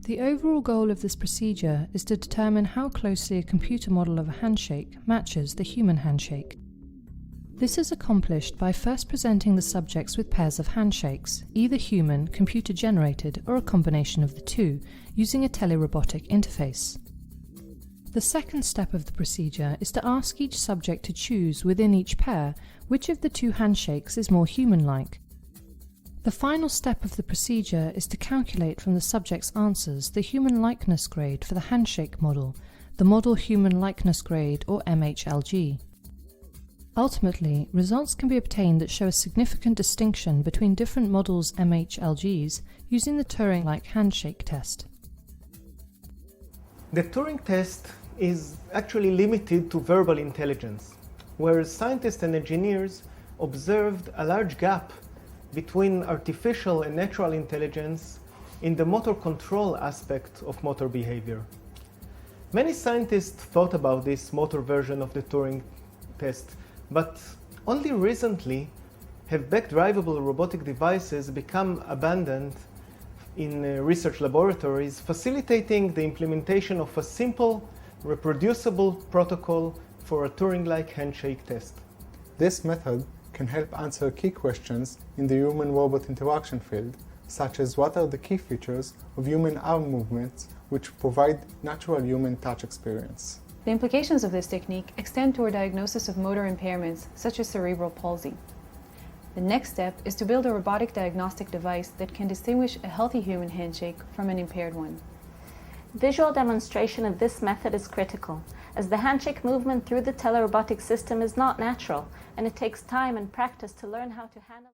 The overall goal of this procedure is to determine how closely a computer model of a handshake matches the human handshake. This is accomplished by first presenting the subjects with pairs of handshakes, either human, computer-generated, or a combination of the two, using a telerobotic interface. The second step of the procedure is to ask each subject to choose within each pair which of the two handshakes is more human-like. The final step of the procedure is to calculate from the subject's answers the human likeness grade for the handshake model, the Model Human Likeness Grade, or MHLG. Ultimately, results can be obtained that show a significant distinction between different models' MHLGs using the Turing-like Handshake test. The Turing test is actually limited to verbal intelligence, whereas scientists and engineers observed a large gap between artificial and natural intelligence in the motor control aspect of motor behavior. Many scientists thought about this motor version of the Turing test, but only recently have back-drivable robotic devices become abundant in research laboratories, facilitating the implementation of a simple, reproducible protocol for a Turing-like handshake test. This method can help answer key questions in the human-robot interaction field, such as what are the key features of human arm movements which provide natural human touch experience. The implications of this technique extend toward diagnosis of motor impairments, such as cerebral palsy. The next step is to build a robotic diagnostic device that can distinguish a healthy human handshake from an impaired one. Visual demonstration of this method is critical, as the handshake movement through the telerobotic system is not natural, and it takes time and practice to learn how to handle